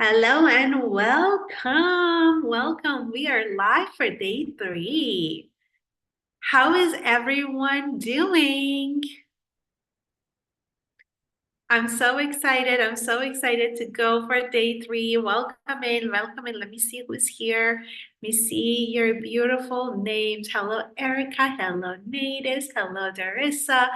Hello and welcome. Welcome. We are live for day three. How is everyone doing? I'm so excited. I'm so excited to go for day three. Welcome in. Welcome in. Let me see who's here. Let me see your beautiful names. Hello, Erica. Hello, Natis. Hello, Darissa.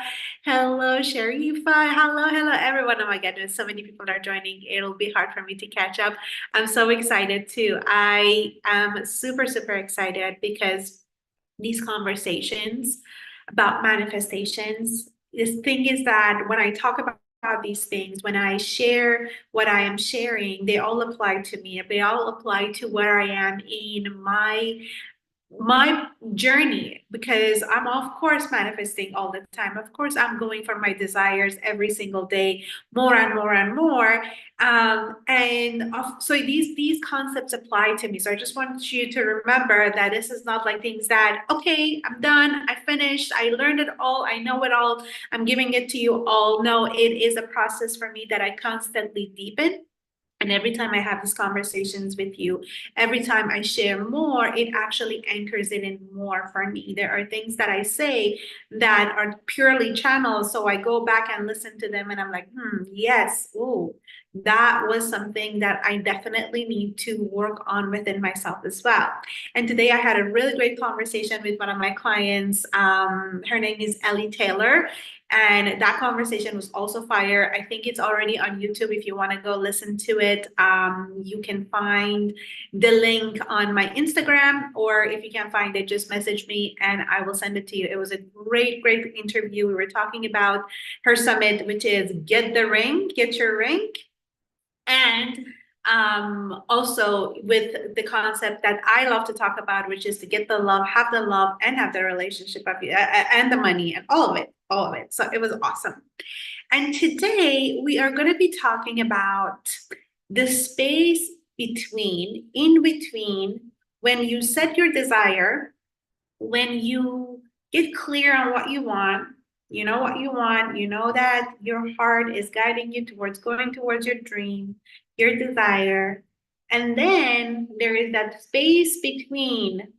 Hello, Sharifa. Hello, everyone. Oh my goodness, so many people are joining. It'll be hard for me to catch up. I'm so excited too. I am super excited because these conversations about manifestations. This thing is that when I talk about these things, when I share what I am sharing, they all apply to me. They all apply to where I am in my journey because I'm of course manifesting all the time. Of course, I'm going for my desires every single day, more and more and more. So these concepts apply to me. So I just want you to remember that this is not like things that okay, I'm done, I finished, I learned it all, I know it all, I'm giving it to you all. No, it is a process for me that I constantly deepen. And every time I have these conversations with you, every time I share more, it actually anchors it in more for me. There are things that I say that are purely channels. So I go back and listen to them and I'm like, yes, ooh, that was something that I definitely need to work on within myself as well. And today I had a really great conversation with one of my clients. Her name is Ellie Taylor. And that conversation was also fire. I think it's already on YouTube. If you want to go listen to it, you can find the link on my Instagram, or if you can't find it, just message me and I will send it to you. It was a great interview. We were talking about her summit, which is Get the Ring, Get Your Ring. And also with the concept that I love to talk about, which is to get the love, and have the relationship of you, and the money, and all of it. So it was awesome. And today we are going to be talking about the space in between, when you set your desire, when you get clear on what you want, you know what you want, you know that your heart is guiding you towards going towards your dream, your desire. And then there is that space between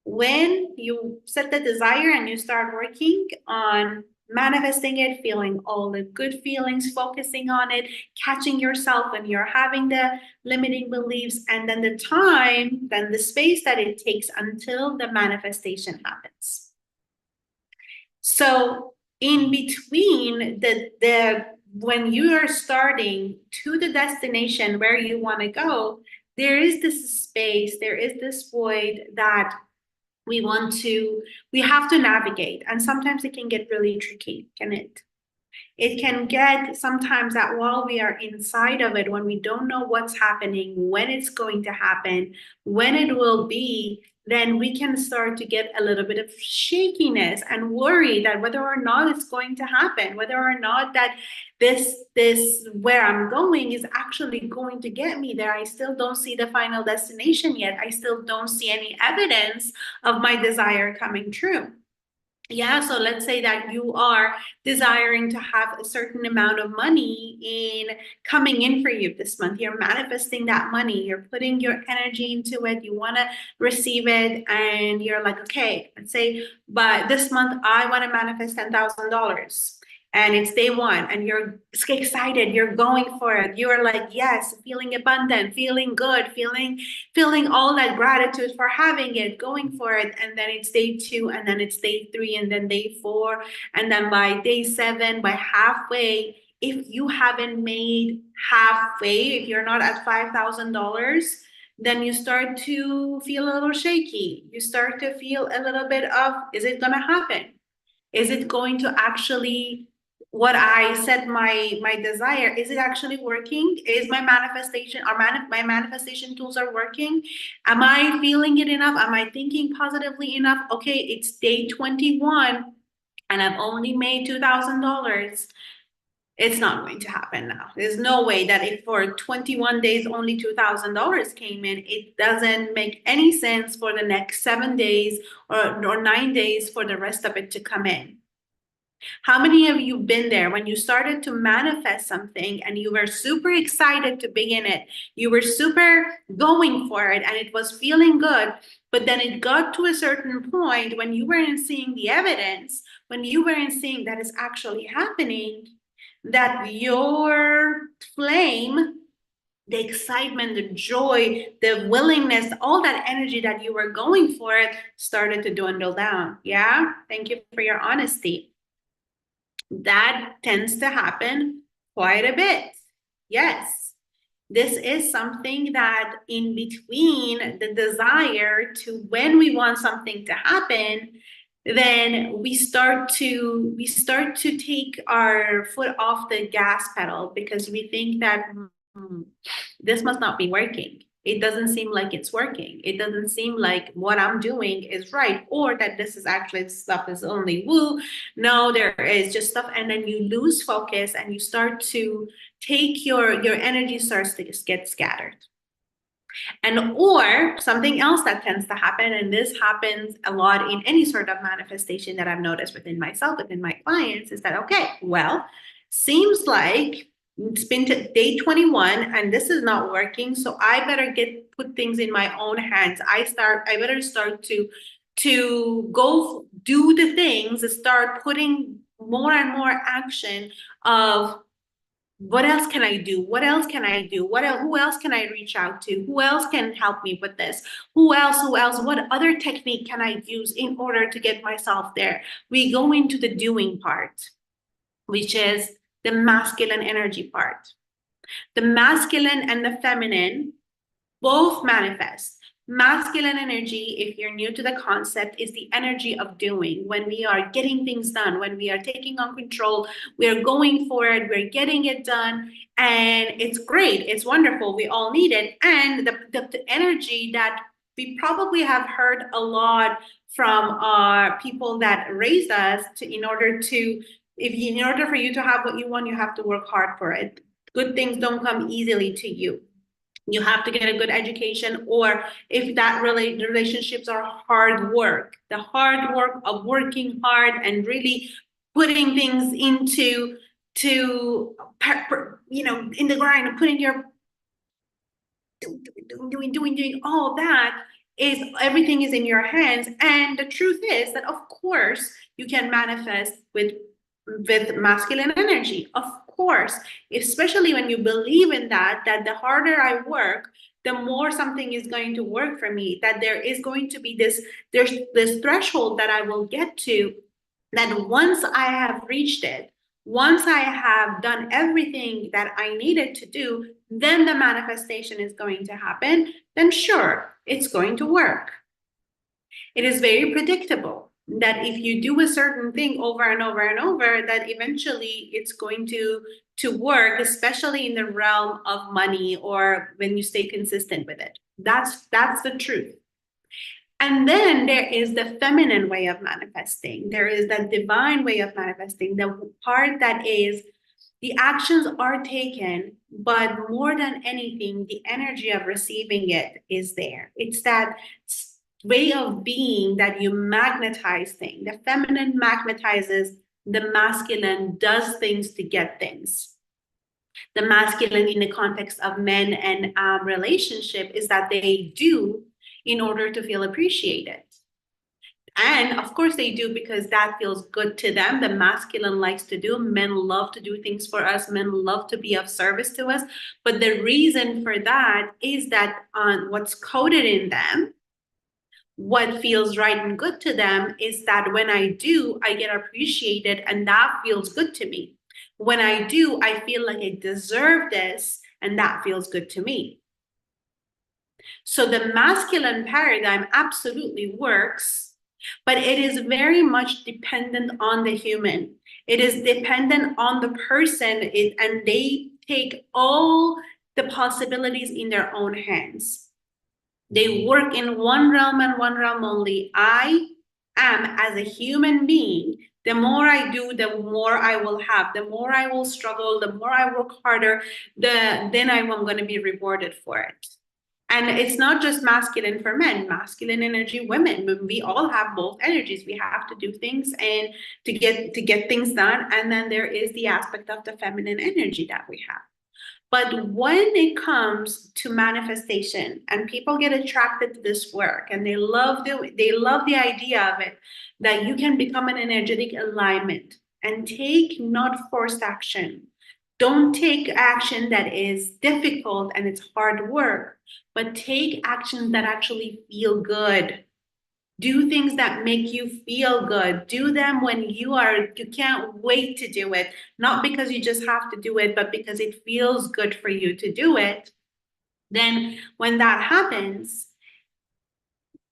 when you set the desire and you start working on manifesting it, feeling all the good feelings, focusing on it, catching yourself when you're having the limiting beliefs, and then the space that it takes until the manifestation happens. So in between the when you are starting to the destination where you want to go, there is this space, there is this void that we have to navigate. And sometimes it can get really tricky, can it? It can get sometimes that while we are inside of it, when we don't know what's happening, when it's going to happen, when it will be, then we can start to get a little bit of shakiness and worry that whether or not it's going to happen, whether or not that this where I'm going is actually going to get me there. I still don't see the final destination yet. I still don't see any evidence of my desire coming true. Yeah, so let's say that you are desiring to have a certain amount of money in coming in for you this month. You're manifesting that money, you're putting your energy into it, you want to receive it, and you're like, okay, let's say, but this month I want to manifest $10,000. And it's day one, and you're excited, you're going for it. You're like, yes, feeling abundant, feeling good, feeling all that gratitude for having it, going for it. And then it's day two, and then it's day three, and then day four. And then by day seven, by halfway, if you haven't made halfway, if you're not at $5,000, then you start to feel a little shaky. You start to feel a little bit of, is it going to happen? Is it going to actually what I set my desire, is it actually working? Is my manifestation or my manifestation tools are working? Am I feeling it enough? Am I thinking positively enough? Okay, it's day 21 and I've only made $2,000. It's not going to happen now. There's no way that if for 21 days only $2,000 came in, it doesn't make any sense for the next 7 days or 9 days for the rest of it to come in. How many of you been there when you started to manifest something and you were super excited to begin it? You were super going for it and it was feeling good, but then it got to a certain point when you weren't seeing the evidence, when you weren't seeing that is actually happening, that your flame, the excitement, the joy, the willingness, all that energy that you were going for it started to dwindle down. Yeah. Thank you for your honesty. That tends to happen quite a bit. Yes. This is something that in between the desire to when we want something to happen, then we start to take our foot off the gas pedal because we think that this must not be working. It doesn't seem like it's working. It doesn't seem like what I'm doing is right, or that this is actually stuff is only woo. No, there is just stuff, and then you lose focus and you start to take your energy starts to just get scattered. And or something else that tends to happen, and this happens a lot in any sort of manifestation that I've noticed within myself, within my clients, is that okay, well, seems like it's been to day 21 and this is not working. So I better put things in my own hands. I better start to go do the things, start putting more and more action of what else can I do? What else can I do? Who else can I reach out to? Who else can help me with this? Who else? Who else? What other technique can I use in order to get myself there? We go into the doing part, which is the masculine energy part. The masculine and the feminine both manifest. Masculine energy, if you're new to the concept, is the energy of doing. When we are getting things done, when we are taking on control, we're going for it, we're getting it done, and it's great, it's wonderful, we all need it. And the energy that we probably have heard a lot from our people that raised us to, in order for you to have what you want, you have to work hard for it. Good things don't come easily to you. You have to get a good education, or if that relationships are hard work, the hard work of working hard and really putting things into to in the grind and putting your doing all that, is everything is in your hands. And the truth is that of course you can manifest with masculine energy, of course, especially when you believe in that the harder I work, the more something is going to work for me, that there is going to be there's this threshold that I will get to, that once I have reached it, once I have done everything that I needed to do, then the manifestation is going to happen. Then sure, it's going to work. It is very predictable that if you do a certain thing over and over and over, that eventually it's going to work, especially in the realm of money or when you stay consistent with it. That's the truth. And then there is the feminine way of manifesting. There is that divine way of manifesting, the part that is the actions are taken, but more than anything, the energy of receiving it is there. It's that way of being that you magnetize things. The feminine magnetizes, the masculine does things to get things. The masculine in the context of men and relationship is that they do in order to feel appreciated. And of course they do because that feels good to them. The masculine likes to do. Men love to do things for us. Men love to be of service to us. But the reason for that is that what's coded in them, what feels right and good to them, is that when I do, I get appreciated and that feels good to me. When I do, I feel like I deserve this and that feels good to me. So the masculine paradigm absolutely works, but it is very much dependent on the human. It is dependent on the person, and they take all the possibilities in their own hands. They work in one realm and one realm only. I am, as a human being, the more I do, the more I will have, the more I will struggle, the more I work harder, then I'm going to be rewarded for it. And it's not just masculine for men, masculine energy women. We all have both energies. We have to do things and to get things done. And then there is the aspect of the feminine energy that we have. But when it comes to manifestation and people get attracted to this work and they love the idea of it, that you can become an energetic alignment and take not forced action. Don't take action that is difficult and it's hard work, but take actions that actually feel good. Do things that make you feel good. Do them when you can't wait to do it. Not because you just have to do it, but because it feels good for you to do it. Then when that happens,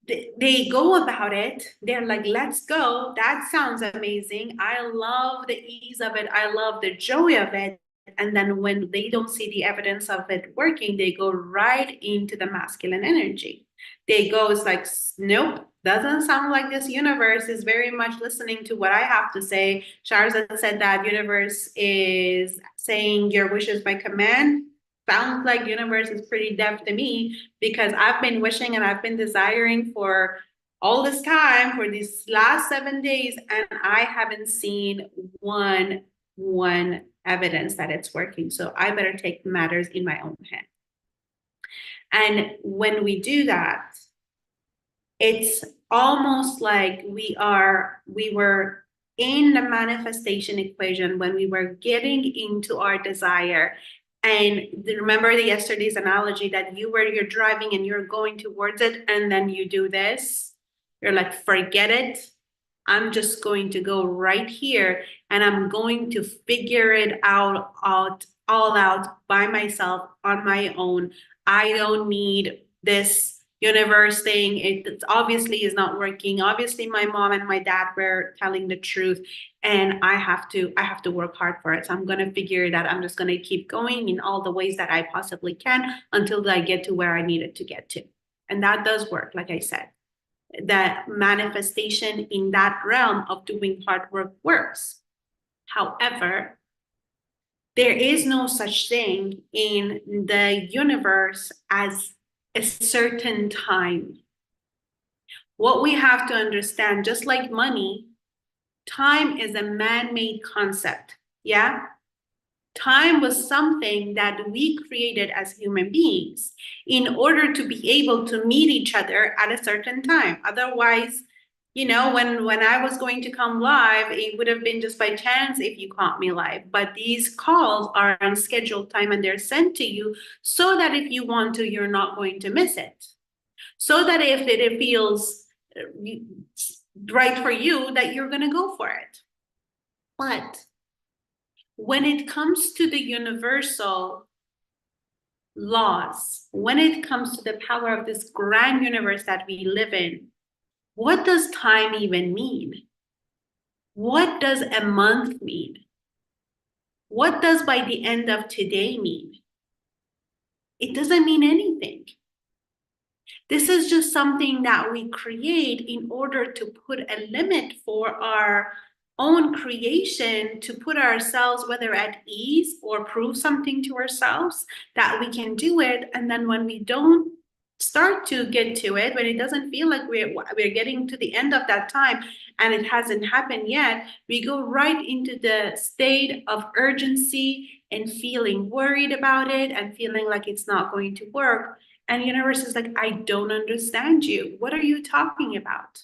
they go about it. They're like, let's go. That sounds amazing. I love the ease of it. I love the joy of it. And then when they don't see the evidence of it working, they go right into the masculine energy. They go, it's like, nope, doesn't sound like this universe is very much listening to what I have to say. Shahrzad said that universe is saying your wishes by command. Sounds like universe is pretty deaf to me because I've been wishing and I've been desiring for all this time for these last 7 days, and I haven't seen one evidence that it's working. So I better take matters in my own hand. And when we do that, it's almost like we were in the manifestation equation when we were getting into our desire. And remember the yesterday's analogy that you're driving and you're going towards it, and then you do this. You're like, forget it. I'm just going to go right here and I'm going to figure it all out by myself on my own. I don't need this universe thing. It obviously is not working. Obviously, my mom and my dad were telling the truth, and I have to work hard for it. So I'm gonna figure it out. I'm just gonna keep going in all the ways that I possibly can until I get to where I needed to get to. And that does work, like I said. That manifestation in that realm of doing hard work works. However, there is no such thing in the universe as a certain time. What we have to understand, just like money, time is a man-made concept. Yeah? Time was something that we created as human beings in order to be able to meet each other at a certain time. Otherwise, when I was going to come live, it would have been just by chance if you caught me live. But these calls are on scheduled time and they're sent to you so that if you want to, you're not going to miss it. So that if it feels right for you, that you're going to go for it. But when it comes to the universal laws, when it comes to the power of this grand universe that we live in, what does time even mean? What does a month mean? What does by the end of today mean? It doesn't mean anything. This is just something that we create in order to put a limit for our own creation, to put ourselves whether at ease or prove something to ourselves that we can do it. And then when we don't start to get to it, when it doesn't feel like we're getting to the end of that time and it hasn't happened yet, we go right into the state of urgency and feeling worried about it and feeling like it's not going to work. And the universe is like, I don't understand you. What are you talking about?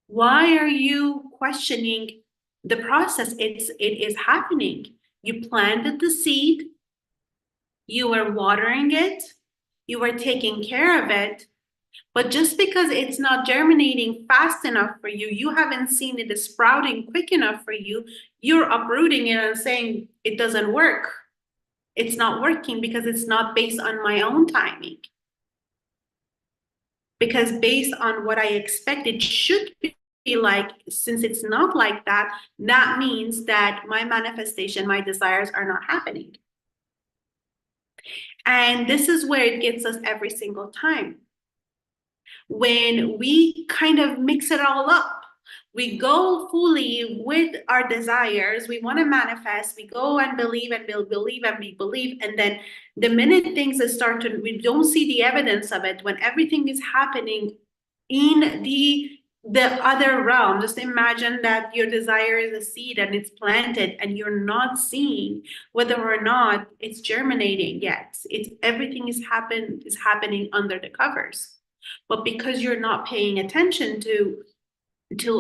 Why are you questioning the process? It is happening. You planted the seed, you were watering it, you were taking care of it, but just because it's not germinating fast enough for you, you haven't seen it sprouting quick enough for you, you're uprooting it and saying it doesn't work. It's not working because it's not based on my own timing. Because based on what I expect it should be like, since it's not like that, that means that my manifestation, my desires are not happening. And this is where it gets us every single time. When we kind of mix it all up, We go fully with our desires. We want to manifest. We go and believe and we'll believe and we believe. And then the minute things start to, we don't see the evidence of it when everything is happening in the other realm. Just imagine that your desire is a seed and it's planted and you're not seeing whether or not it's germinating yet. It's everything is happening under the covers. But because you're not paying attention to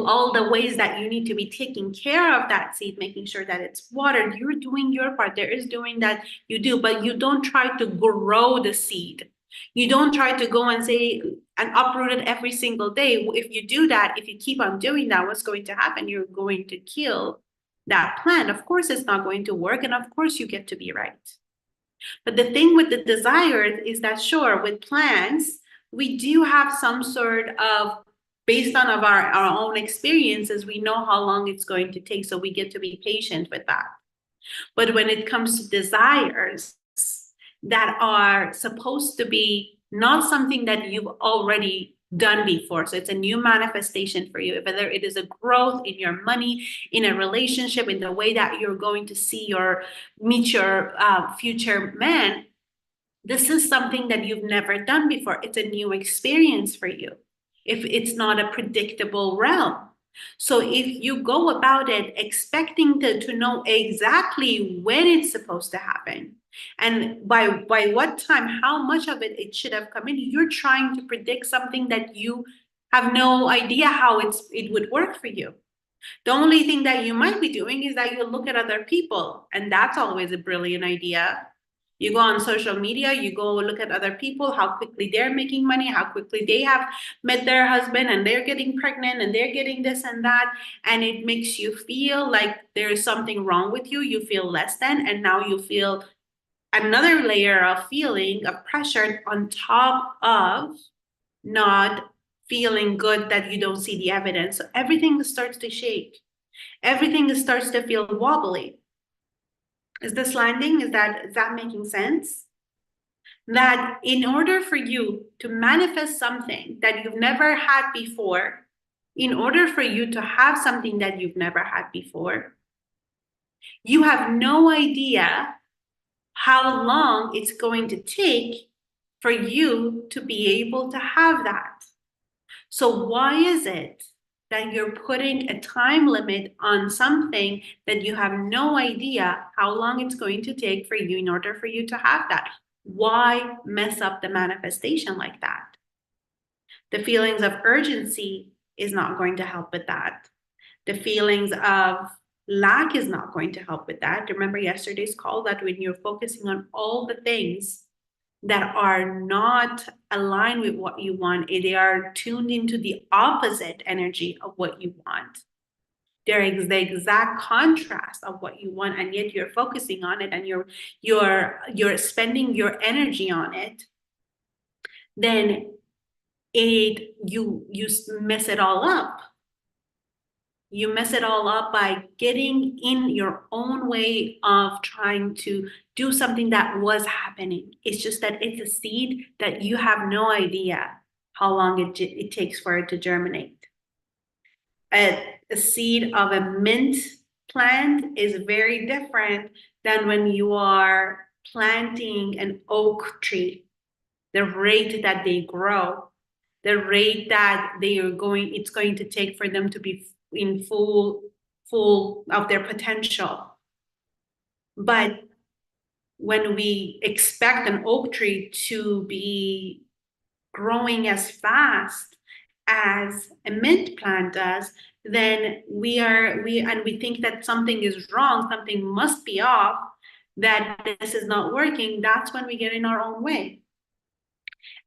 all the ways that you need to be taking care of that seed, making sure that it's watered, you're doing your part. There is doing that you do, but you don't try to grow the seed. You don't try to go and say and uproot it every single day. If you do that, if you keep on doing that, what's going to happen? You're going to kill that plant. Of course, it's not going to work. And of course, you get to be right. But the thing with the desire is that, sure, with plants, we do have some sort of, based on of our own experiences, we know how long it's going to take. So we get to be patient with that. But when it comes to desires that are supposed to be not something that you've already done before, so it's a new manifestation for you, whether it is a growth in your money, in a relationship, in the way that you're going to see your meet your future man, this is something that you've never done before. It's a new experience for you. If it's not a predictable realm. So if you go about it expecting to know exactly when it's supposed to happen and by what time, how much of it should have come in, you're trying to predict something that you have no idea how it would work for you. The only thing that you might be doing is that you look at other people, and that's always a brilliant idea. You go on social media, you go look at other people, how quickly they're making money, how quickly they have met their husband and they're getting pregnant and they're getting this and that. And it makes you feel like there's something wrong with you. You feel less than, and now you feel another layer of feeling of pressure on top of not feeling good that you don't see the evidence. So everything starts to shake. Everything starts to feel wobbly. Is this landing? Is that making sense? That in order for you to manifest something that you've never had before, in order for you to have something that you've never had before, you have no idea how long it's going to take for you to be able to have that. So why is it that you're putting a time limit on something that you have no idea how long it's going to take for you in order for you to have that? Why mess up the manifestation like that? The feelings of urgency is not going to help with that. The feelings of lack is not going to help with that. Remember yesterday's call that when you're focusing on all the things that are not aligned with what you want, they are tuned into the opposite energy of what you want. They're the exact contrast of what you want, and yet you're focusing on it and you're spending your energy on it. Then you mess it all up. You mess it all up by getting in your own way of trying to do something that was happening. It's just that it's a seed that you have no idea how long it takes for it to germinate. A seed of a mint plant is very different than when you are planting an oak tree. The rate that they grow, the rate that it's going to take for them to be in full of their potential. But when we expect an oak tree to be growing as fast as a mint plant does, then we think that something is wrong, something must be off, that this is not working. That's when we get in our own way.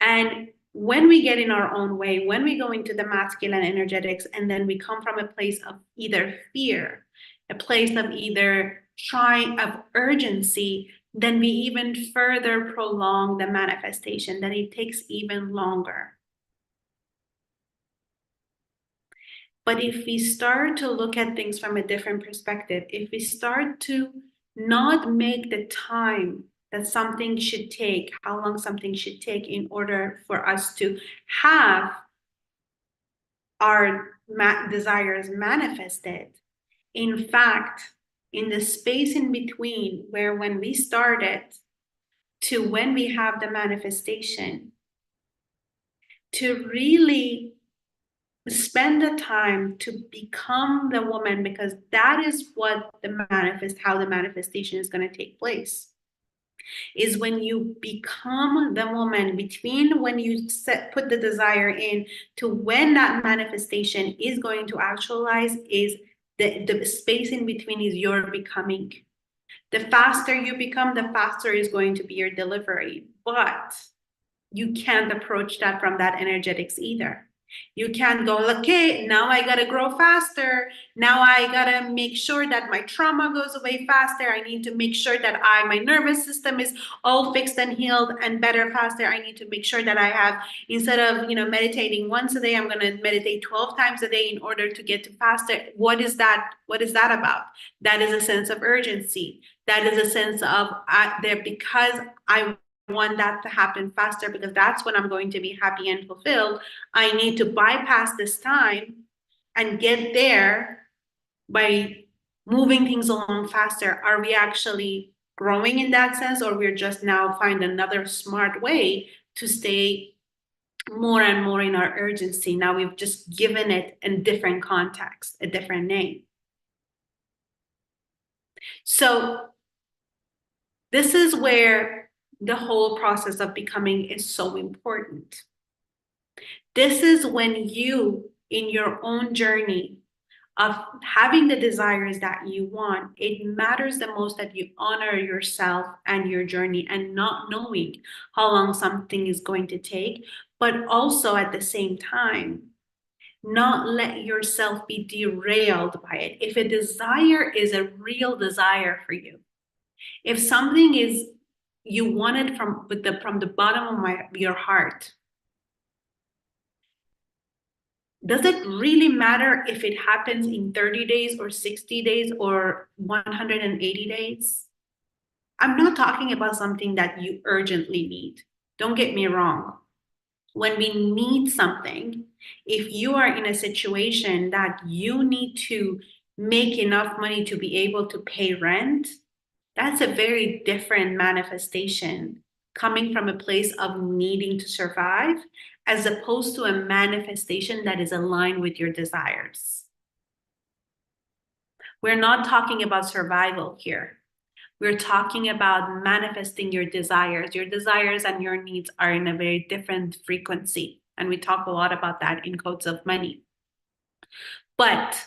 And when we get in our own way, when we go into the masculine energetics, and then we come from a place of either fear, a place of either of urgency, then we even further prolong the manifestation, that it takes even longer. But if we start to look at things from a different perspective, if we start to not make the time that something should take, how long something should take in order for us to have our desires manifested. In fact, in the space in between where when we started to when we have the manifestation, to really spend the time to become the woman, because that is what how the manifestation is going to take place, is when you become the woman between when you put the desire in to when that manifestation is going to actualize, is the space in between is your becoming. The faster you become, the faster is going to be your delivery. But you can't approach that from that energetics either. You can't go, okay, now I got to grow faster. Now I got to make sure that my trauma goes away faster. I need to make sure that my nervous system is all fixed and healed and better faster. I need to make sure that I have, instead of, meditating once a day, I'm going to meditate 12 times a day in order to get to faster. What is that? What is that about? That is a sense of urgency. That is a sense of there, because I want that to happen faster, because that's when I'm going to be happy and fulfilled. I need to bypass this time and get there by moving things along faster. Are we actually growing in that sense, or we're just now find another smart way to stay more and more in our urgency? Now we've just given it a different context, a different name. So this is where the whole process of becoming is so important. This is when you, in your own journey of having the desires that you want, it matters the most that you honor yourself and your journey, and not knowing how long something is going to take, but also at the same time, not let yourself be derailed by it. If a desire is a real desire for you, if something is you want it from the bottom of your heart, does it really matter if it happens in 30 days or 60 days or 180 days? I'm not talking about something that you urgently need. Don't get me wrong. When we need something, if you are in a situation that you need to make enough money to be able to pay rent, that's a very different manifestation, coming from a place of needing to survive, as opposed to a manifestation that is aligned with your desires. We're not talking about survival here. We're talking about manifesting your desires. Your desires and your needs are in a very different frequency. And we talk a lot about that in Codes of Money. But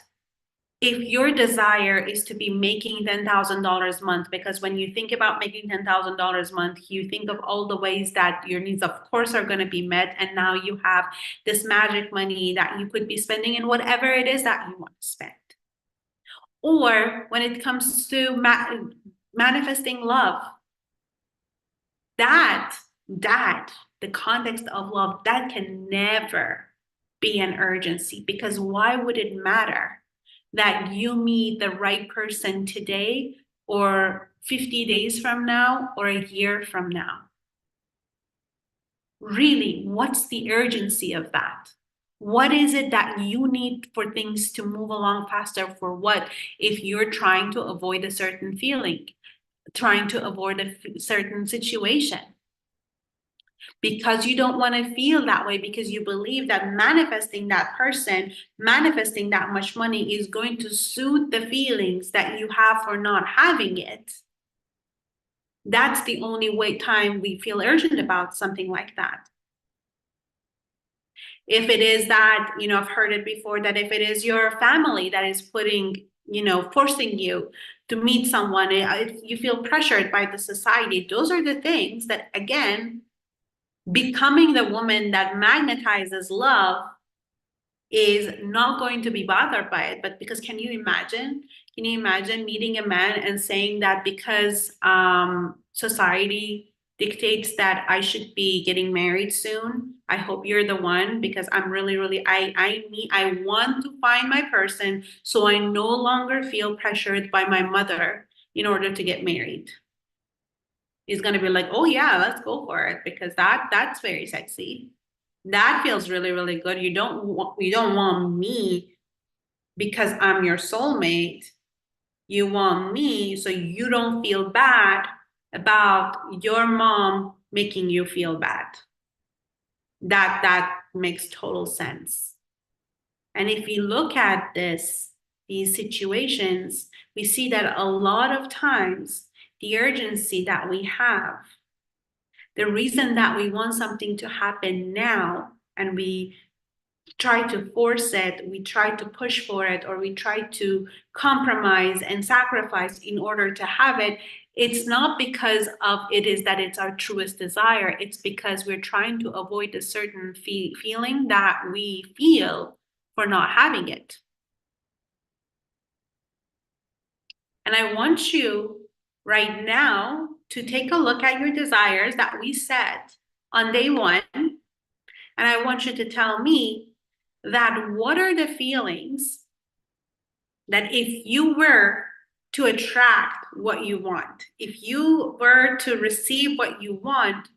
if your desire is to be making $10,000 a month, because when you think about making $10,000 a month, you think of all the ways that your needs, of course, are going to be met. And now you have this magic money that you could be spending in whatever it is that you want to spend. Or when it comes to manifesting love, that, the context of love, that can never be an urgency, because why would it matter that you meet the right person today or 50 days from now or a year from now? Really, what's the urgency of that? What is it that you need for things to move along faster? For what? If you're trying to avoid a certain feeling, trying to avoid a certain situation, because you don't want to feel that way, because you believe that manifesting that person, manifesting that much money is going to soothe the feelings that you have for not having it. That's the only time we feel urgent about something like that. If it is that, I've heard it before, that if it is your family that is forcing you to meet someone, if you feel pressured by the society, those are the things that, again, becoming the woman that magnetizes love is not going to be bothered by it. But because can you imagine meeting a man and saying that because society dictates that I should be getting married soon, I hope you're the one, because I'm really I want to find my person, so I no longer feel pressured by my mother in order to get married. He's going to be like, oh yeah, let's go for it, because that's very sexy. That feels really, really good. You don't want me because I'm your soulmate. You want me so you don't feel bad about your mom making you feel bad. That makes total sense. And if we look at these situations, we see that a lot of times the urgency that we have, the reason that we want something to happen now, and we try to force it, we try to push for it, or we try to compromise and sacrifice in order to have it, it's not because of it is that it's our truest desire. It's because we're trying to avoid a certain feeling that we feel for not having it. And I want you right now to take a look at your desires that we set on day one. And I want you to tell me that what are the feelings that if you were to attract what you want, if you were to receive what you want,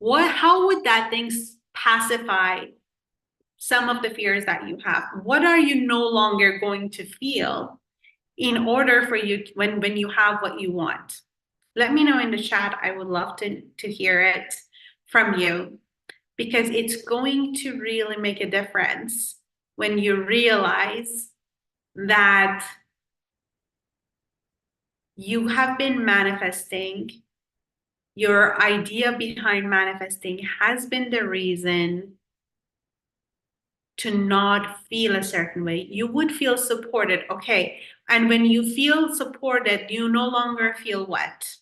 how would that thing pacify some of the fears that you have? What are you no longer going to feel in order for you when you have what you want? Let me know in the chat. I would love to hear it from you, because it's going to really make a difference when you realize that you have been manifesting. Your idea behind manifesting has been the reason to not feel a certain way. You would feel supported. Okay. And when you feel supported, you no longer feel what?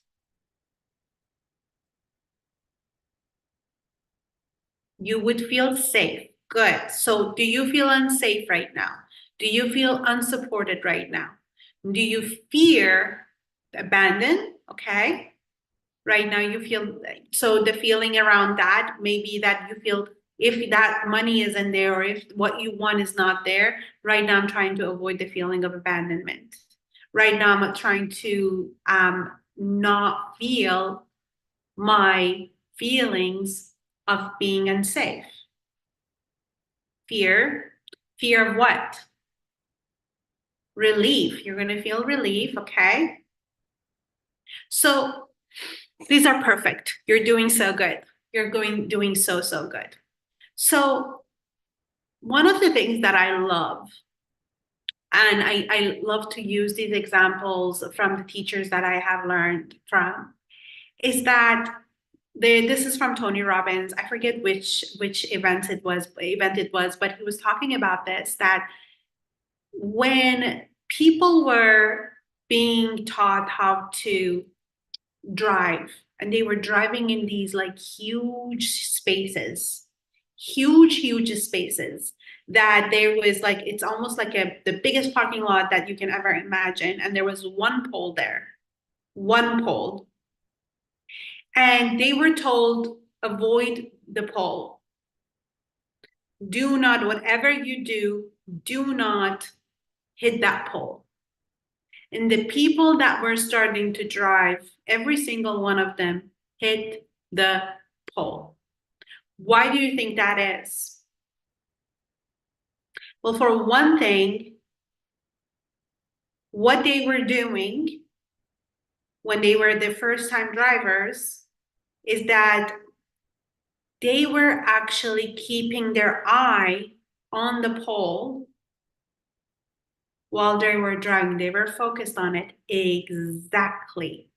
You would feel safe. Good. So do you feel unsafe right now? Do you feel unsupported right now? Do you fear abandoned? Okay. Right now you feel, so the feeling around that, maybe that you feel if that money isn't there or if what you want is not there, right now I'm trying to avoid the feeling of abandonment. Right now I'm trying to not feel my feelings of being unsafe. Fear of what? Relief. You're going to feel relief. Okay. So these are perfect. You're doing so good. You're doing so good. So one of the things that I love, and I love to use these examples from the teachers that I have learned from, is that this is from Tony Robbins. I forget which event it was, but he was talking about this, that when people were being taught how to drive, and they were driving in these like huge spaces, that there was like, it's almost like the biggest parking lot that you can ever imagine, and there was one pole there, one pole, and they were told, avoid the pole, do not, whatever you do not hit that pole. And the people that were starting to drive, every single one of them hit the pole. Why do you think that is? Well, for one thing, what they were doing when they were the first time drivers is that they were actually keeping their eye on the pole while they were driving. They were focused on it. Exactly.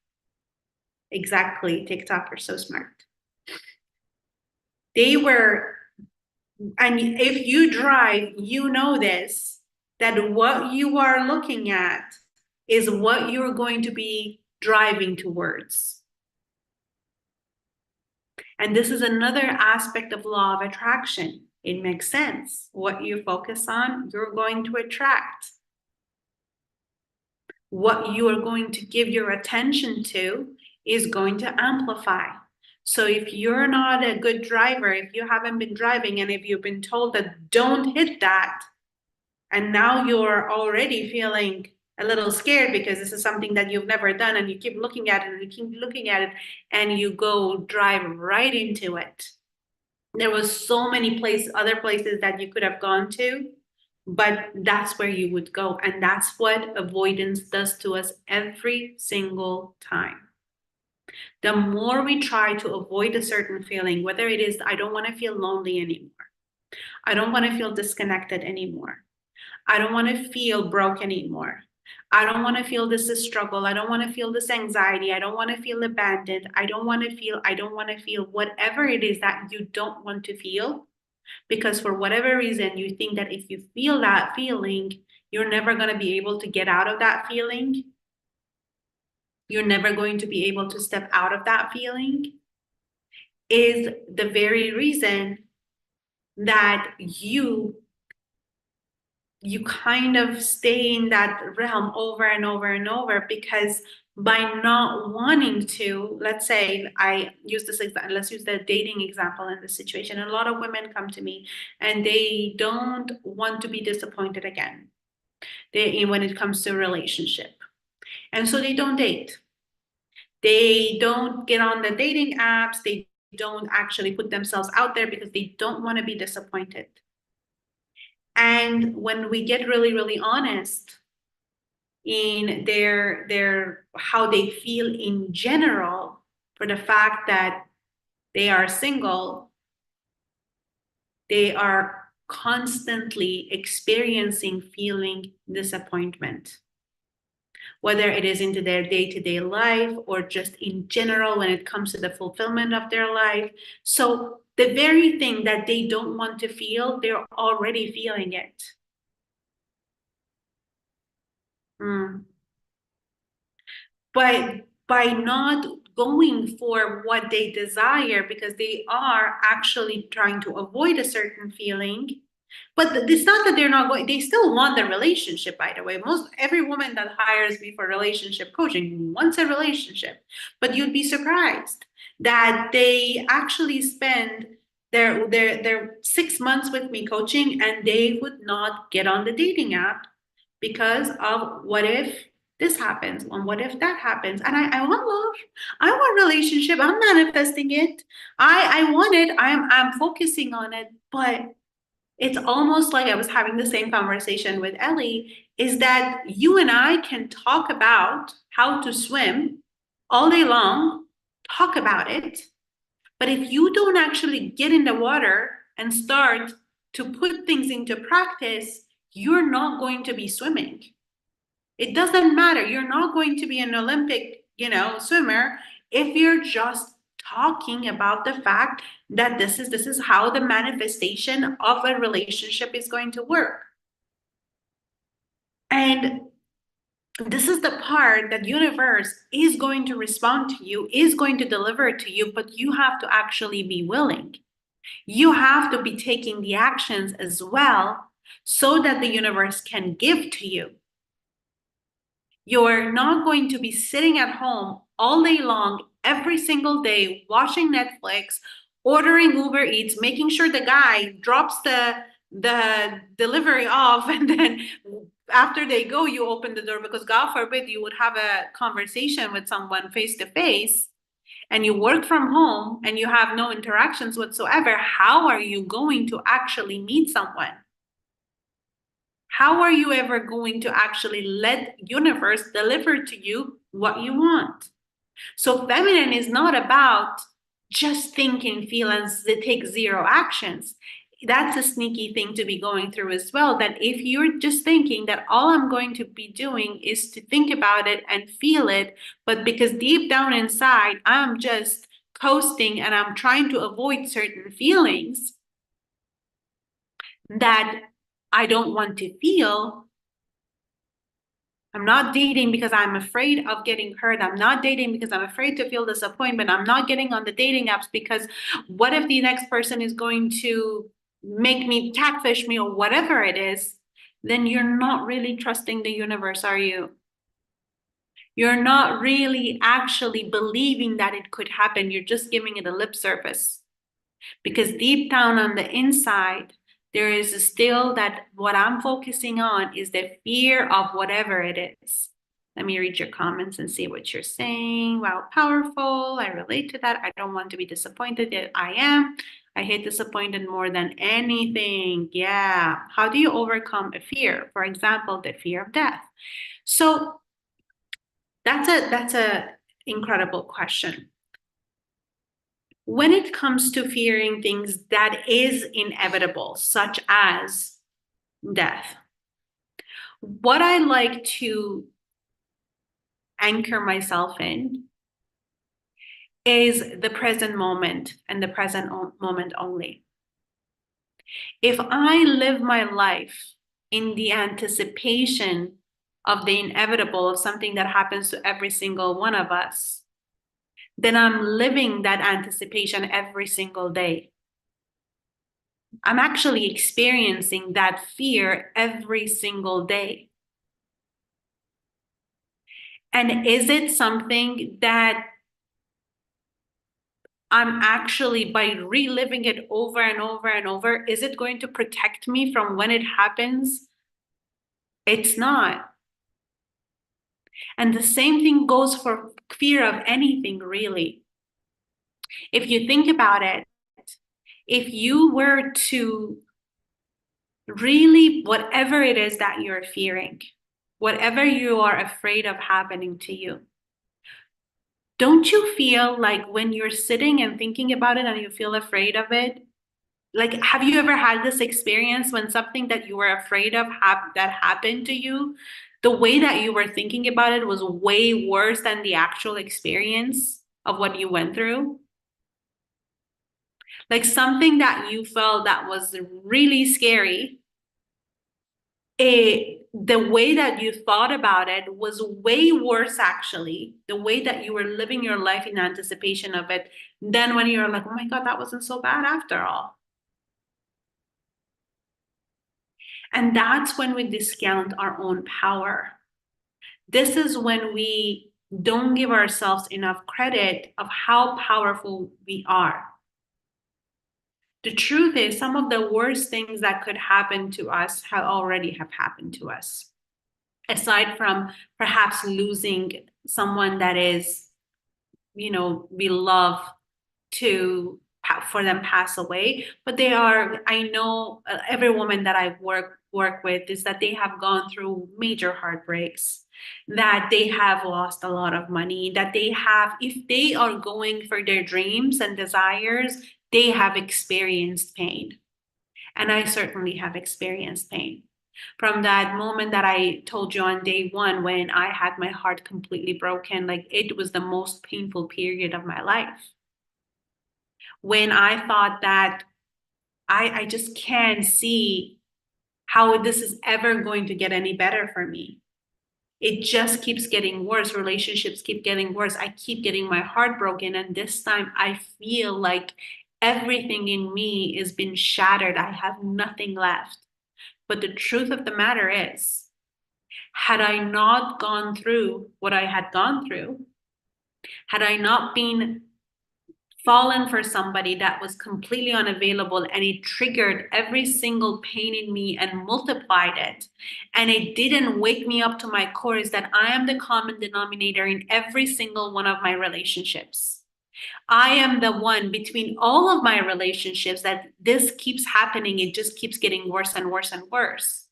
TikTok, you're so smart. They were, and if you drive, you know this, that what you are looking at is what you're going to be driving towards. And this is another aspect of law of attraction. It makes sense. What you focus on, you're going to attract. What you are going to give your attention to is going to amplify. So if you're not a good driver, if you haven't been driving, and if you've been told that don't hit that, and now you're already feeling a little scared because this is something that you've never done, and you keep looking at it and you keep looking at it, and you go drive right into it. There was so many other places that you could have gone to, but that's where you would go. And that's what avoidance does to us every single time. The more we try to avoid a certain feeling, whether it is, I don't want to feel lonely anymore, I don't want to feel disconnected anymore, I don't want to feel broke anymore, I don't want to feel this is struggle, I don't want to feel this anxiety, I don't want to feel abandoned, I don't want to feel whatever it is that you don't want to feel, because for whatever reason you think that if you feel that feeling, you're never going to be able to get out of that feeling. You're never going to be able to step out of that feeling, is the very reason that you kind of stay in that realm over and over and over, because by not wanting to, let's say I use this example, let's use the dating example in this situation. A lot of women come to me and they don't want to be disappointed again, when it comes to a relationship, and so they don't date. They don't get on the dating apps. They don't actually put themselves out there because they don't want to be disappointed. And when we get really, really honest in their how they feel in general, for the fact that they are single, they are constantly experiencing feeling disappointment, whether it is into their day-to-day life or just in general when it comes to the fulfillment of their life. So the very thing that they don't want to feel, they're already feeling it. Mm. By not going for what they desire, because they are actually trying to avoid a certain feeling. But it's not that they're not going, they still want the relationship, by the way. Every woman that hires me for relationship coaching wants a relationship. But you'd be surprised that they actually spend their 6 months with me coaching and they would not get on the dating app because of what if this happens and what if that happens. And I want love, I want relationship, I'm manifesting it, I want it, I'm focusing on it. But it's almost like I was having the same conversation with Ellie, is that you and I can talk about how to swim all day long, talk about it. But if you don't actually get in the water and start to put things into practice, you're not going to be swimming. It doesn't matter. You're not going to be an Olympic, swimmer if you're just talking about the fact that this is how the manifestation of a relationship is going to work. And this is the part that universe is going to respond to you, is going to deliver it to you, but you have to actually be willing. You have to be taking the actions as well so that the universe can give to you. You're not going to be sitting at home all day long, every single day, watching Netflix, ordering Uber Eats, making sure the guy drops the delivery off, and then after they go, you open the door, because God forbid you would have a conversation with someone face to face and you work from home and you have no interactions whatsoever. How are you going to actually meet someone? How are you ever going to actually let universe deliver to you what you want? So feminine is not about just thinking feelings that take zero actions. That's a sneaky thing to be going through as well. That if you're just thinking that all I'm going to be doing is to think about it and feel it, but because deep down inside, I'm just coasting and I'm trying to avoid certain feelings that I don't want to feel. I'm not dating because I'm afraid of getting hurt. I'm not dating because I'm afraid to feel disappointment. I'm not getting on the dating apps because what if the next person is going to make me catfish me or whatever it is? Then you're not really trusting the universe, are you? You're not really actually believing that it could happen. You're just giving it a lip service. Because deep down on the inside, there is still that what I'm focusing on is the fear of whatever it is. Let me read your comments and see what you're saying. Wow, powerful. I relate to that. I don't want to be disappointed that I am. I hate disappointed more than anything. Yeah. How do you overcome a fear? For example, the fear of death. So that's a incredible question. When it comes to fearing things that is inevitable, such as death, what I like to anchor myself in is the present moment and the present moment only. If I live my life in the anticipation of the inevitable, of something that happens to every single one of us, then I'm living that anticipation every single day. I'm actually experiencing that fear every single day. And is it something that I'm actually, by reliving it over and over and over, is it going to protect me from when it happens? It's not. And the same thing goes for fear of anything, really. If you think about it, if you were to really, whatever it is that you're fearing, whatever you are afraid of happening to you, don't you feel like when you're sitting and thinking about it and you feel afraid of it, like, have you ever had this experience when something that you were afraid of that happened to you, the way that you were thinking about it was way worse than the actual experience of what you went through? Like something that you felt that was really scary, the way that you thought about it was way worse, actually, the way that you were living your life in anticipation of it, than when you're like, oh my God, that wasn't so bad after all. And that's when we discount our own power. This is when we don't give ourselves enough credit of how powerful we are. The truth is, some of the worst things that could happen to us have happened to us. Aside from perhaps losing someone that is, we love to for them pass away, but they are, I know every woman that I work with is that they have gone through major heartbreaks, that they have lost a lot of money, that they have, if they are going for their dreams and desires, they have experienced pain. And I certainly have experienced pain. From that moment that I told you on day one, when I had my heart completely broken, like it was the most painful period of my life. When I thought that I just can't see how this is ever going to get any better for me. It just keeps getting worse. Relationships keep getting worse. I keep getting my heart broken. And this time I feel like everything in me has been shattered. I have nothing left. But the truth of the matter is, had I not gone through what I had gone through, had I not been fallen for somebody that was completely unavailable, and it triggered every single pain in me and multiplied it, and it didn't wake me up to my core, is that I am the common denominator in every single one of my relationships. I am the one between all of my relationships that this keeps happening. It just keeps getting worse and worse and worse.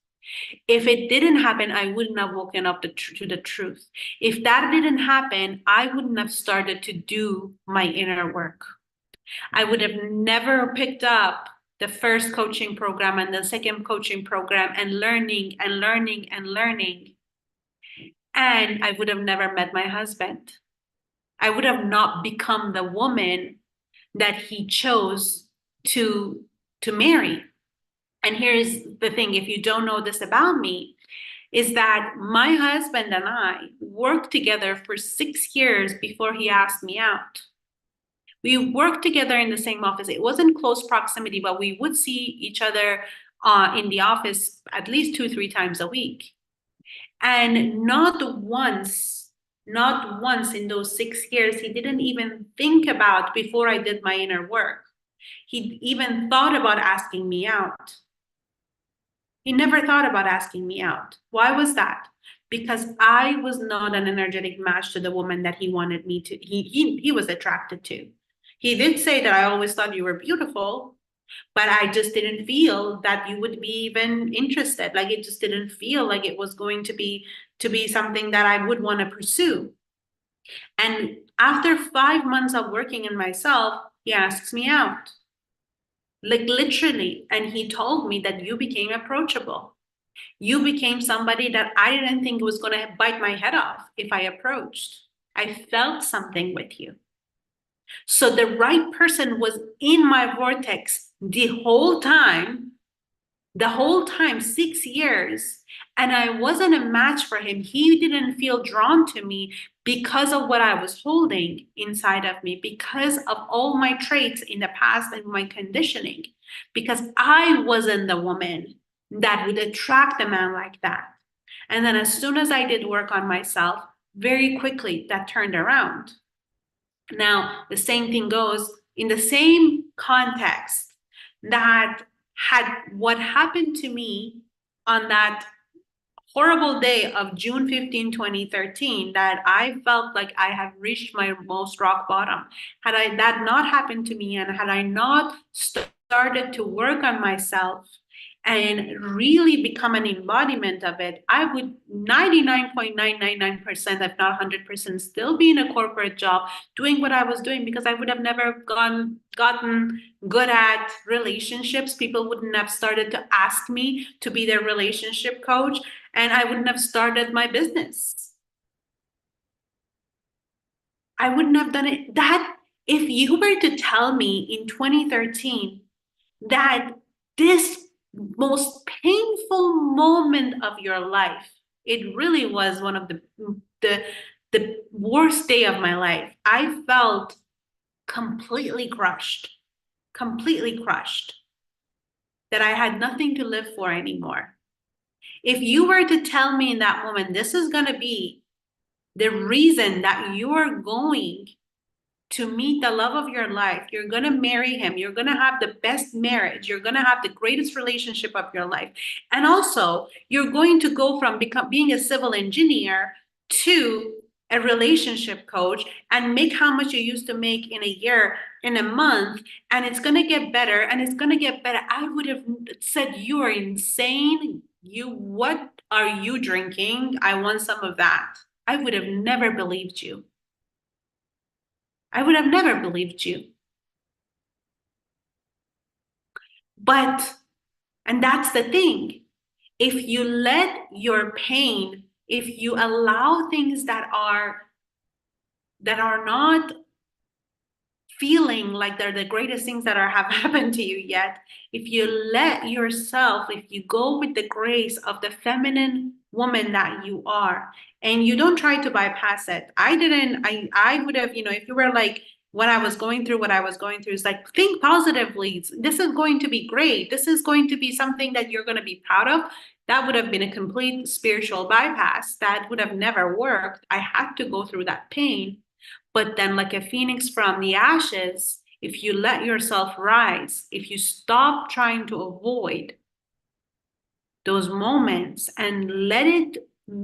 If it didn't happen, I wouldn't have woken up to the truth. If that didn't happen, I wouldn't have started to do my inner work. I would have never picked up the first coaching program and the second coaching program and learning and learning and learning. And I would have never met my husband. I would have not become the woman that he chose to marry. And here's the thing, if you don't know this about me, is that my husband and I worked together for 6 years before he asked me out. We worked together in the same office. It wasn't close proximity, but we would see each other in the office at least 2, 3 times a week. And not once in those 6 years, he didn't even think about, before I did my inner work, he even thought about asking me out. He never thought about asking me out. Why was that? Because I was not an energetic match to the woman that he wanted me to, he was attracted to. He did say that I always thought you were beautiful, but I just didn't feel that you would be even interested. Like it just didn't feel like it was going to be something that I would want to pursue. And after 5 months of working in myself, he asks me out. Like literally. And he told me that you became approachable. You became somebody that I didn't think was going to bite my head off if I approached. I felt something with you. So the right person was in my vortex the whole time, 6 years. And I wasn't a match for him. He didn't feel drawn to me because of what I was holding inside of me, because of all my traits in the past and my conditioning, because I wasn't the woman that would attract a man like that. And then as soon as I did work on myself, very quickly that turned around. Now, the same thing goes in the same context that had what happened to me on that horrible day of June 15, 2013, that I felt like I have reached my most rock bottom. Had I that not happened to me, and had I not started to work on myself and really become an embodiment of it, I would 99.999%, if not 100%, still be in a corporate job doing what I was doing, because I would have never gotten good at relationships. People wouldn't have started to ask me to be their relationship coach, and I wouldn't have started my business. I wouldn't have done it. That if you were to tell me in 2013 that this most painful moment of your life, it really was one of the the worst day of my life. I felt completely crushed, that I had nothing to live for anymore. If you were to tell me in that moment, this is going to be the reason that you are going to meet the love of your life, you're going to marry him, you're going to have the best marriage, you're going to have the greatest relationship of your life, and also you're going to go from being a civil engineer to a relationship coach and make how much you used to make in a year, in a month, and it's going to get better and it's going to get better, I would have said, you are insane. What are you drinking? I want some of that. I would have never believed you. I would have never believed you. But, and that's the thing, if you let your pain, if you allow things that are not feeling like they're the greatest things that have happened to you yet, if you let yourself, if you go with the grace of the feminine woman that you are, and you don't try to bypass it. I would have, if you were like, what I was going through, is like, think positively. This is going to be great. This is going to be something that you're going to be proud of. That would have been a complete spiritual bypass. That would have never worked. I had to go through that pain. But then, like a phoenix from the ashes, if you let yourself rise, if you stop trying to avoid those moments and let it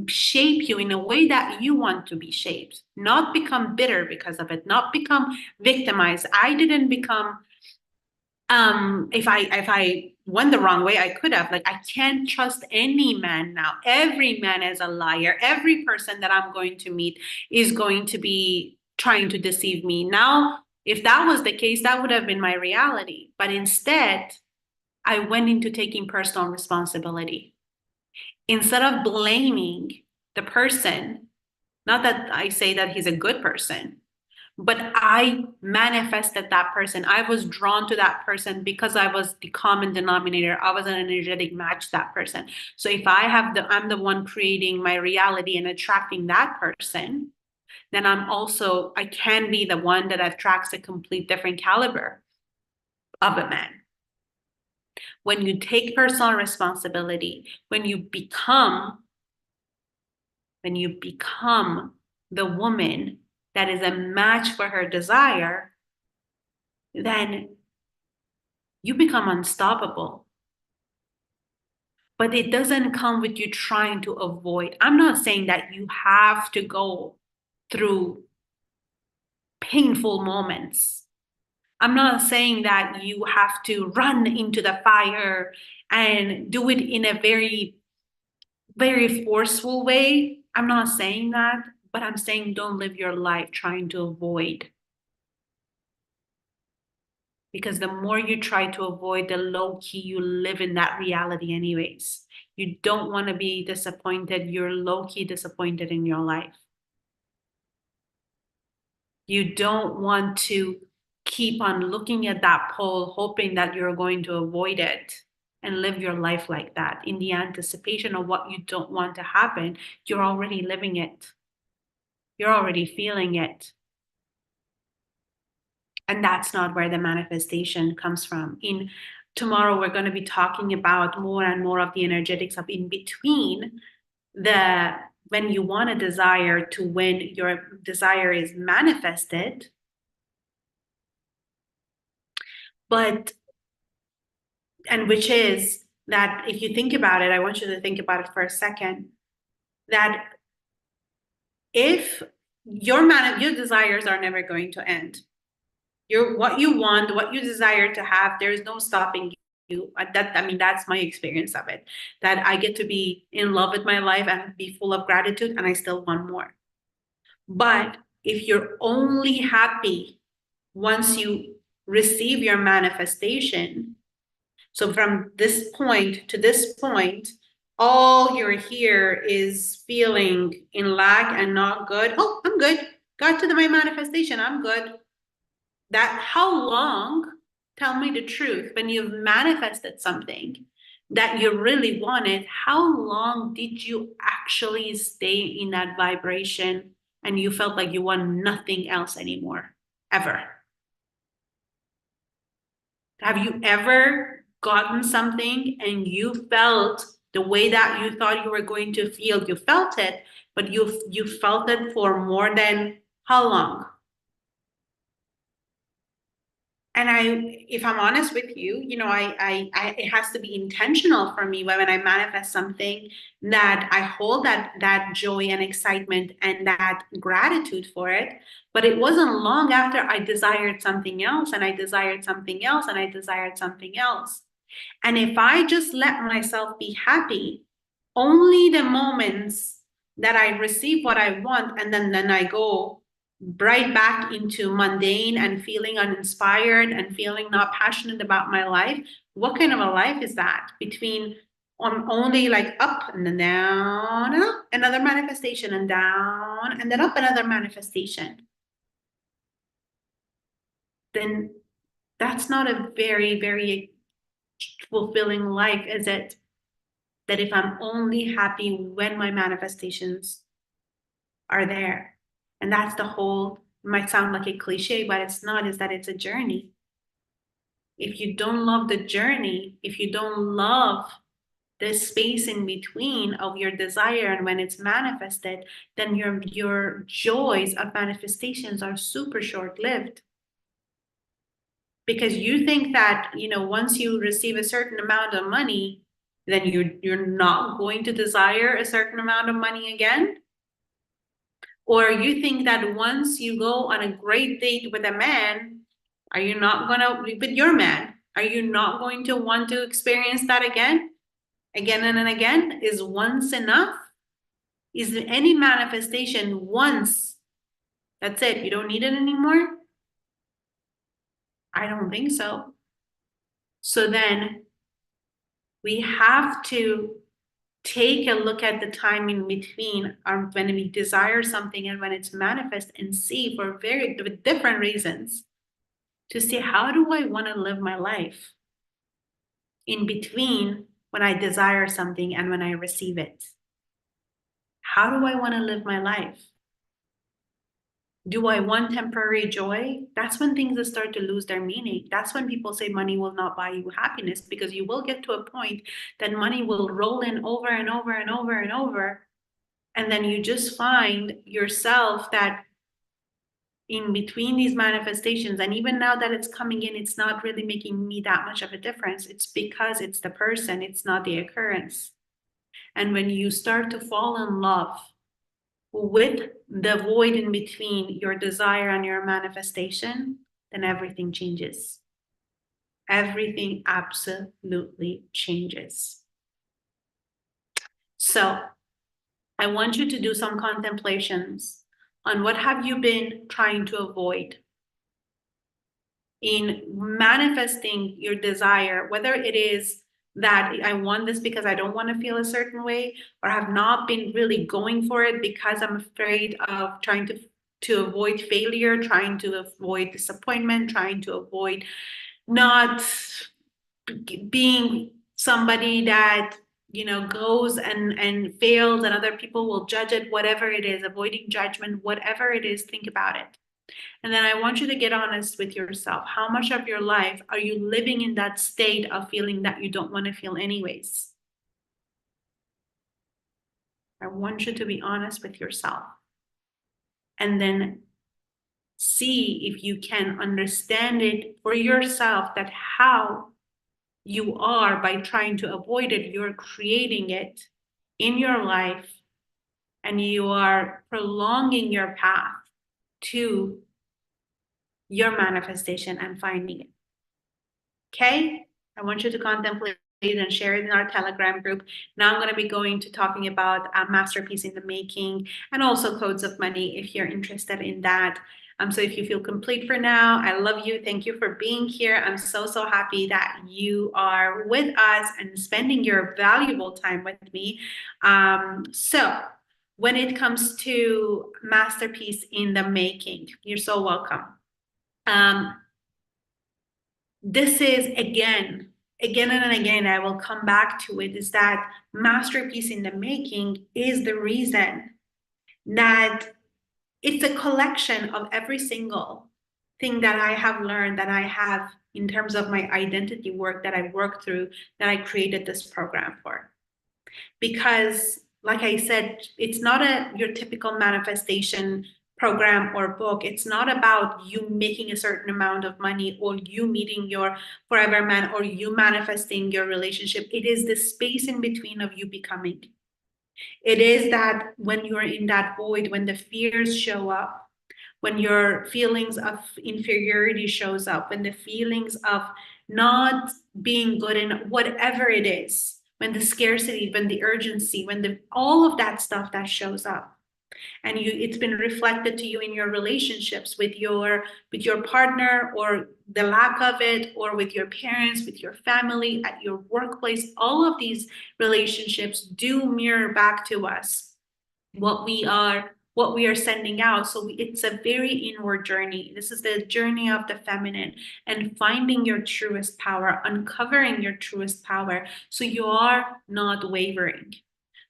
shape you in a way that you want to be shaped, not become bitter because of it, not become victimized. I didn't become if I went the wrong way, I could have. Like, I can't trust any man now. Every man is a liar. Every person that I'm going to meet is going to be trying to deceive me. Now, if that was the case, that would have been my reality. But instead, I went into taking personal responsibility. Instead of blaming the person, not that I say that he's a good person, but I manifested that person. I was drawn to that person because I was the common denominator. I was an energetic match to that person. So if I'm the one creating my reality and attracting that person, then I can be the one that attracts a complete different caliber of a man. When you take personal responsibility, when you become the woman that is a match for her desire, then you become unstoppable. But it doesn't come with you trying to avoid. I'm not saying that you have to go through painful moments. I'm not saying that you have to run into the fire and do it in a very, very forceful way. I'm not saying that, but I'm saying don't live your life trying to avoid. Because the more you try to avoid, the low key you live in that reality, anyways. You don't want to be disappointed. You're low key disappointed in your life. You don't want to keep on looking at that pole, hoping that you're going to avoid it and live your life like that. In the anticipation of what you don't want to happen, you're already living it, you're already feeling it. And that's not where the manifestation comes from. In tomorrow, we're going to be talking about more and more of the energetics of in between the when you want a desire to when your desire is manifested. But and which is that if you think about it, I want you to think about it for a second, that if your desires are never going to end. Your what you want, what you desire to have, there's no stopping you. That I mean, that's my experience of it. That I get to be in love with my life and be full of gratitude, and I still want more. But if you're only happy once you receive your manifestation, so from this point to this point, all you're here is feeling in lack and not good. Oh, I'm good. Got to my manifestation. I'm good. That how long, tell me the truth, when you've manifested something that you really wanted, how long did you actually stay in that vibration and you felt like you want nothing else anymore? Ever? Have you ever gotten something and you felt the way that you thought you were going to feel? You felt it, but you felt it for more than how long? And if I'm honest with you, it has to be intentional for me when I manifest something, that I hold that joy and excitement and that gratitude for it. But it wasn't long after I desired something else, and I desired something else, and I desired something else. And if I just let myself be happy, only the moments that I receive what I want, and then I go right back into mundane and feeling uninspired and feeling not passionate about my life. What kind of a life is that? Between only like up and then down and up, another manifestation, and down and then up, another manifestation. Then that's not a very, very fulfilling life, is it? That if I'm only happy when my manifestations are there. And that's the whole, might sound like a cliche, but it's not, is that it's a journey. If you don't love the journey, if you don't love the space in between of your desire and when it's manifested, then your joys of manifestations are super short-lived. Because you think that, once you receive a certain amount of money, then you're not going to desire a certain amount of money again. Or you think that once you go on a great date with a man, are you not gonna, with your man, are you not going to want to experience that again? Again and again? Is once enough? Is there any manifestation once? That's it. You don't need it anymore? I don't think so. So then we have to take a look at the time in between when we desire something and when it's manifest, and see for very different reasons, to see how do I want to live my life in between when I desire something and when I receive it. How do I want to live my life? Do I want temporary joy? That's when things start to lose their meaning. That's when people say money will not buy you happiness, because you will get to a point that money will roll in over and over and over and over. And then you just find yourself that in between these manifestations, and even now that it's coming in, it's not really making me that much of a difference. It's because it's the person, it's not the occurrence. And when you start to fall in love with the void in between your desire and your manifestation, then everything changes. Everything absolutely changes. So I want you to do some contemplations on what have you been trying to avoid in manifesting your desire, whether it is that I want this because I don't want to feel a certain way, or have not been really going for it because I'm afraid of trying to avoid failure, trying to avoid disappointment, trying to avoid not being somebody that goes and fails and other people will judge it, whatever it is, avoiding judgment, whatever it is, think about it. And then I want you to get honest with yourself. How much of your life are you living in that state of feeling that you don't want to feel anyways? I want you to be honest with yourself. And then see if you can understand it for yourself, that how you are, by trying to avoid it, you're creating it in your life, and you are prolonging your path to your manifestation and finding it. Okay? I want you to contemplate and share it in our Telegram group. Now I'm going to be going to talking about a masterpiece in the making and also codes of money if you're interested in that. So if you feel complete for now, I love you. Thank you for being here. I'm so, so happy that you are with us and spending your valuable time with me. So when it comes to masterpiece in the making, you're so welcome. This is again and again, I will come back to it, is that masterpiece in the making is the reason that it's a collection of every single thing that I have learned, that I have in terms of my identity work that I worked through, that I created this program for. Because like I said, it's not your typical manifestation program or book. It's not about you making a certain amount of money or you meeting your forever man or you manifesting your relationship. It is the space in between of you becoming. It is that when you're in that void, when the fears show up, when your feelings of inferiority shows up, when the feelings of not being good in whatever it is, when the scarcity, when the urgency, when the all of that stuff that shows up, and it's been reflected to you in your relationships with your partner, or the lack of it, or with your parents, with your family, at your workplace, all of these relationships do mirror back to us what we are sending out. So it's a very inward journey. This is the journey of the feminine, and finding your truest power, uncovering your truest power, so you are not wavering,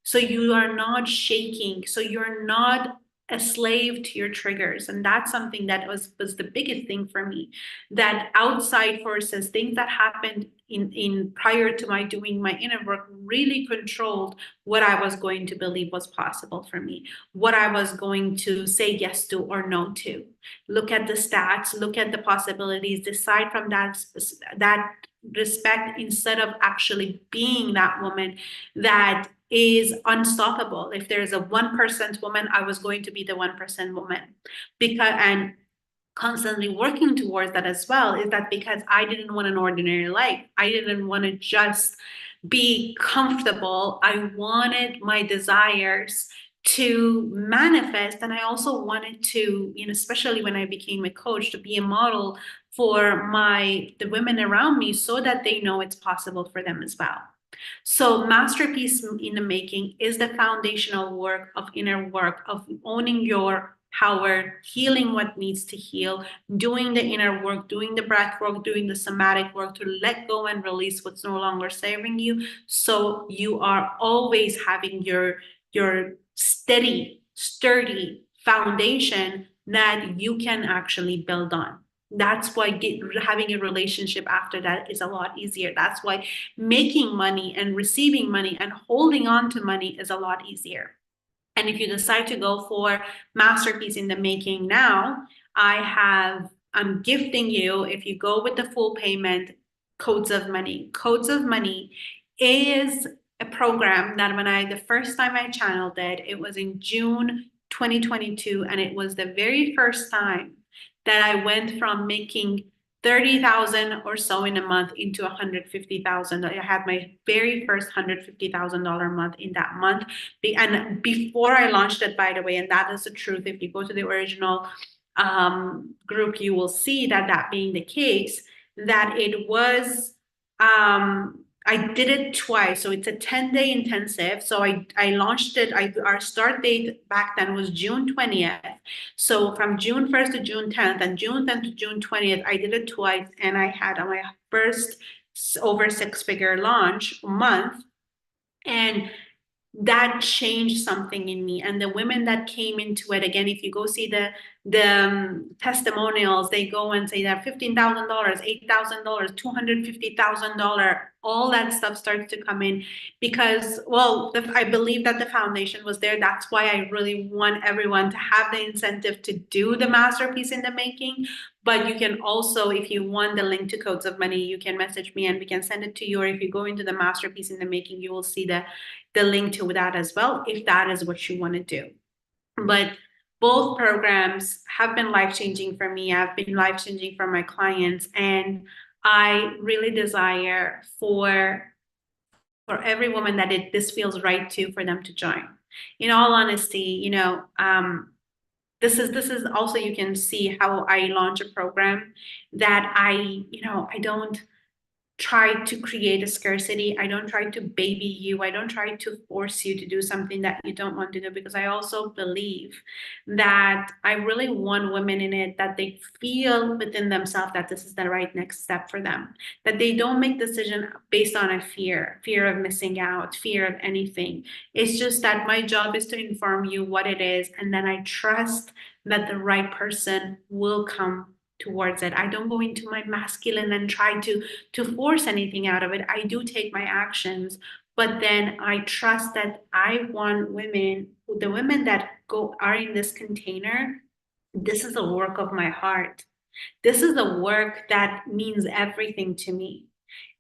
so you are not shaking, so you're not a slave to your triggers. And that's something that was the biggest thing for me, that outside forces, things that happened in prior to my doing my inner work, really controlled what I was going to believe was possible for me, what I was going to say yes to or no to. Look at the stats, look at the possibilities, decide from that respect, instead of actually being that woman that is unstoppable. If there's a 1% woman, I was going to be the 1% woman. And constantly working towards that as well, is that because I didn't want an ordinary life. I didn't want to just be comfortable. I wanted my desires to manifest. And I also wanted to, especially when I became a coach, to be a model for the women around me, so that they know it's possible for them as well. So masterpiece in the making is the foundational work of inner work, of owning your power, healing what needs to heal, doing the inner work, doing the breath work, doing the somatic work to let go and release what's no longer serving you. So you are always having your steady, sturdy foundation that you can actually build on. That's why having a relationship after that is a lot easier. That's why making money and receiving money and holding on to money is a lot easier. And if you decide to go for masterpiece in the making now, I'm gifting you, if you go with the full payment, Codes of Money. Codes of Money is a program that the first time I channeled it, it was in June 2022. And it was the very first time that I went from making 30,000 or so in a month into 150,000. I had my very first $150,000 month in that month. And before I launched it, by the way, and that is the truth, if you go to the original group, you will see that that being the case, that it was, I did it twice. So it's a 10-day intensive. So I launched it. Our start date back then was June 20th. So from June 1st to June 10th and June 10th to June 20th, I did it twice. And I had my first over six-figure launch month. And that changed something in me. And the women that came into it, again, if you go see the testimonials, they go and say that $15,000, $8,000, $250,000, all that stuff starts to come in because, well, I believe that the foundation was there. That's why I really want everyone to have the incentive to do the masterpiece in the making. But you can also, if you want the link to Codes of Money, you can message me and we can send it to you. Or if you go into the masterpiece in the making, you will see the link to that as well, if that is what you want to do. But both programs have been life-changing for me. I've been life-changing for my clients. And I really desire for every woman that this feels right to, for them to join. In all honesty, this is also, you can see how I launch a program that I don't try to create a scarcity. I don't try to baby you. I don't try to force you to do something that you don't want to do, because I also believe that I really want women in it that they feel within themselves that this is the right next step for them, that they don't make decision based on a fear of missing out, fear of anything. It's just that my job is to inform you what it is, and then I trust that the right person will come towards it. I don't go into my masculine and try to force anything out of it. I do take my actions, but then I trust that I want women, the women that are in this container, this is a work of my heart. This is a work that means everything to me.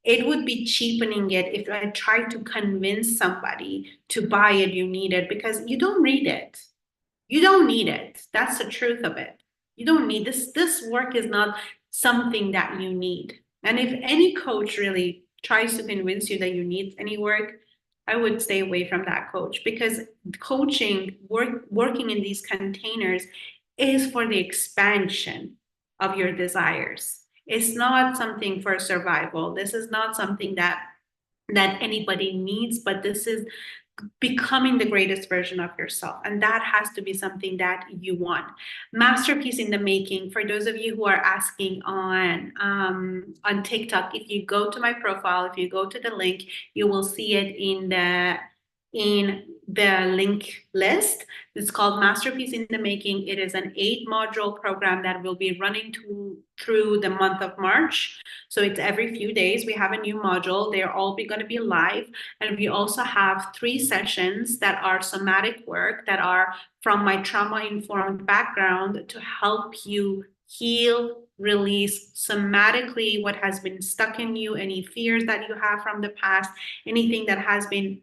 It would be cheapening it if I tried to convince somebody to buy it, you need it, because you don't need it. You don't need it. That's the truth of it. You don't need this. This work is not something that you need. And if any coach really tries to convince you that you need any work, I would stay away from that coach, because coaching, working in these containers is for the expansion of your desires. It's not something for survival. This is not something that anybody needs, but this is becoming the greatest version of yourself. And that has to be something that you want. Masterpiece in the making, for those of you who are asking on TikTok, if you go to my profile, if you go to the link, you will see it in the link list. It's called Masterpiece in the Making. It is an 8-module program that will be running through the month of March. So it's every few days we have a new module. They're all going to be live. And we also have 3 sessions that are somatic work, that are from my trauma-informed background, to help you heal, release somatically what has been stuck in you, any fears that you have from the past, anything that has been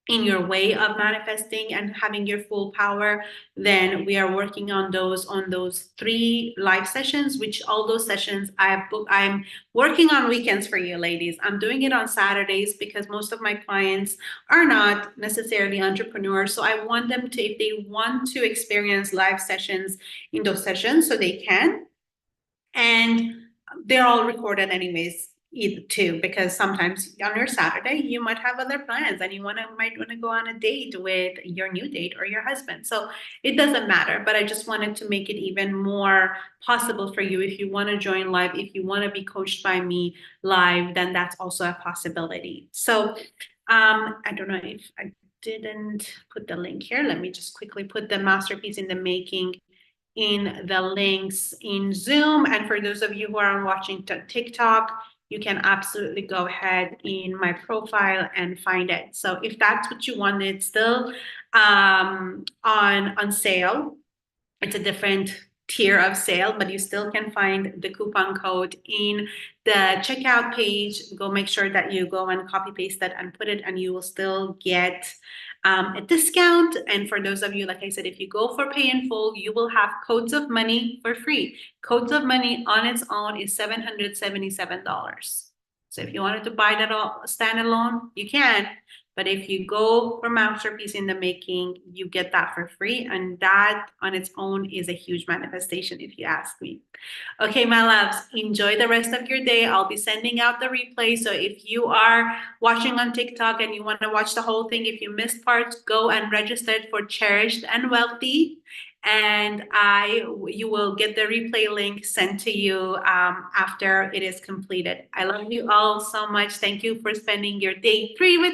in your way of manifesting and having your full power. Then we are working on those 3 live sessions, which all those sessions I have booked. I'm working on weekends for you ladies. I'm doing it on Saturdays because most of my clients are not necessarily entrepreneurs. So I want them to, if they want to experience live sessions in those sessions, so they can. And they're all recorded anyways, either too, because sometimes on your Saturday you might have other plans and you might want to go on a date with your new date or your husband. So it doesn't matter, but I just wanted to make it even more possible for you. If you want to join live, if you want to be coached by me live, then that's also a possibility. So I don't know if I didn't put the link here. Let me just quickly put the Masterpiece in the Making in the links in Zoom. And for those of you who are watching TikTok, you can absolutely go ahead in my profile and find it. So if that's what you want, it's still on sale. It's a different tier of sale, but you still can find the coupon code in the checkout page. Go make sure that you go and copy paste that and put it, and you will still get a discount. And for those of you, like I said, if you go for pay in full, you will have codes of money for free. Codes of money on its own is $777. So if you wanted to buy that all standalone, you can. But if you go for Masterpiece in the Making, you get that for free. And that on its own is a huge manifestation, if you ask me. Okay, my loves, enjoy the rest of your day. I'll be sending out the replay. So if you are watching on TikTok and you want to watch the whole thing, if you missed parts, go and register for Cherished and Wealthy. And you will get the replay link sent to you after it is completed. I love you all so much. Thank you for spending your day 3 with